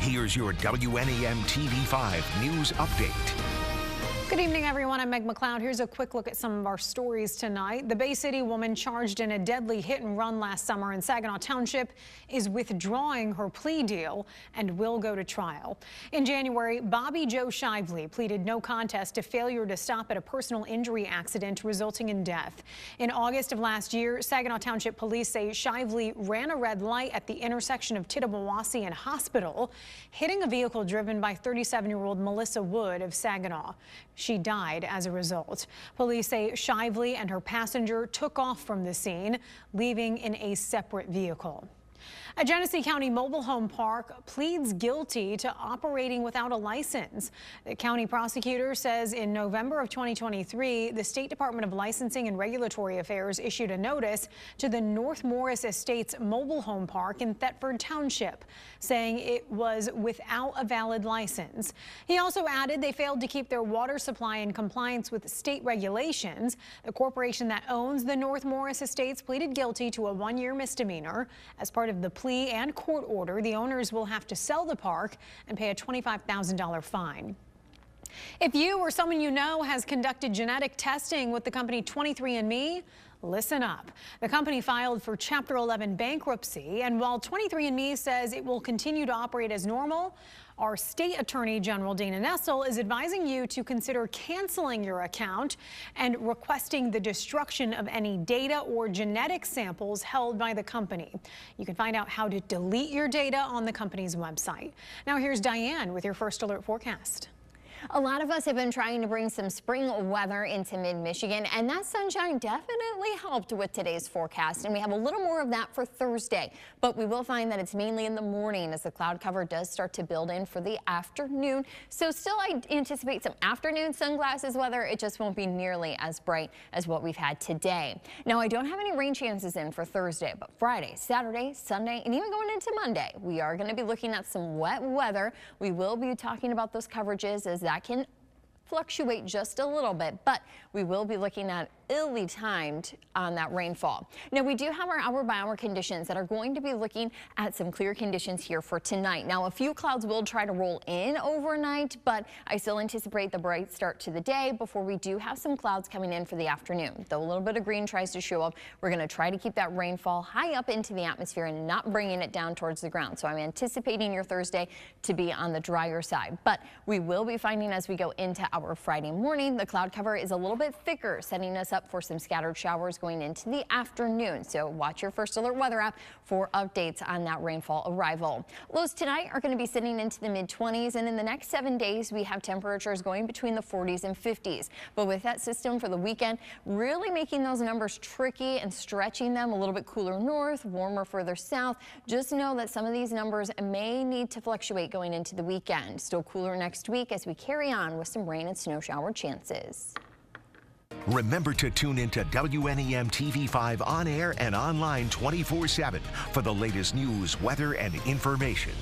Here's your WNEM TV5 News Update. Good evening, everyone. I'm Meg McLeod. Here's a quick look at some of our stories tonight. The Bay City woman charged in a deadly hit and run last summer in Saginaw Township is withdrawing her plea deal and will go to trial. In January, Bobby Joe Shively pleaded no contest to failure to stop at a personal injury accident resulting in death. In August of last year, Saginaw Township police say Shively ran a red light at the intersection of Tittabawassee and Hospital, hitting a vehicle driven by 37-year-old Melissa Wood of Saginaw. She died as a result. Police say Shively and her passenger took off from the scene, leaving in a separate vehicle. A Genesee County mobile home park pleads guilty to operating without a license. The county prosecutor says in November of 2023, the State Department of Licensing and Regulatory Affairs issued a notice to the North Morris Estates mobile home park in Thetford Township, saying it was without a valid license. He also added they failed to keep their water supply in compliance with state regulations. The corporation that owns the North Morris Estates pleaded guilty to a one-year misdemeanor. As part of the plea and court order, the owners will have to sell the park and pay a $25,000 fine. If you or someone you know has conducted genetic testing with the company 23andMe, listen up. The company filed for Chapter 11 bankruptcy, and while 23andMe says it will continue to operate as normal, our state attorney general Dana Nessel is advising you to consider canceling your account and requesting the destruction of any data or genetic samples held by the company. You can find out how to delete your data on the company's website. Now here's Diane with your first alert forecast. A lot of us have been trying to bring some spring weather into mid-Michigan, and that sunshine definitely helped with today's forecast, and we have a little more of that for Thursday. But we will find that it's mainly in the morning as the cloud cover does start to build in for the afternoon. So still I anticipate some afternoon sunglasses weather. It just won't be nearly as bright as what we've had today. Now, I don't have any rain chances in for Thursday, but Friday, Saturday, Sunday, and even going into Monday, we are going to be looking at some wet weather. We will be talking about those coverages as that can fluctuate just a little bit, but we will be looking at illy timed on that rainfall. Now, we do have our hour-by-hour conditions that are going to be looking at some clear conditions here for tonight. Now, a few clouds will try to roll in overnight, but I still anticipate the bright start to the day before we do have some clouds coming in for the afternoon. Though a little bit of green tries to show up, we're going to try to keep that rainfall high up into the atmosphere and not bringing it down towards the ground. So I'm anticipating your Thursday to be on the drier side, but we will be finding as we go into our Friday morning, the cloud cover is a little bit thicker, setting us up for some scattered showers going into the afternoon. So watch your First Alert weather app for updates on that rainfall arrival. Lows tonight are going to be sitting into the mid-20s, and in the next 7 days, we have temperatures going between the 40s and 50s. But with that system for the weekend, really making those numbers tricky and stretching them a little bit cooler north, warmer further south. Just know that some of these numbers may need to fluctuate going into the weekend. Still cooler next week as we carry on with some rain and snow shower chances. Remember to tune into WNEM TV5 on air and online 24/7 for the latest news, weather, and information.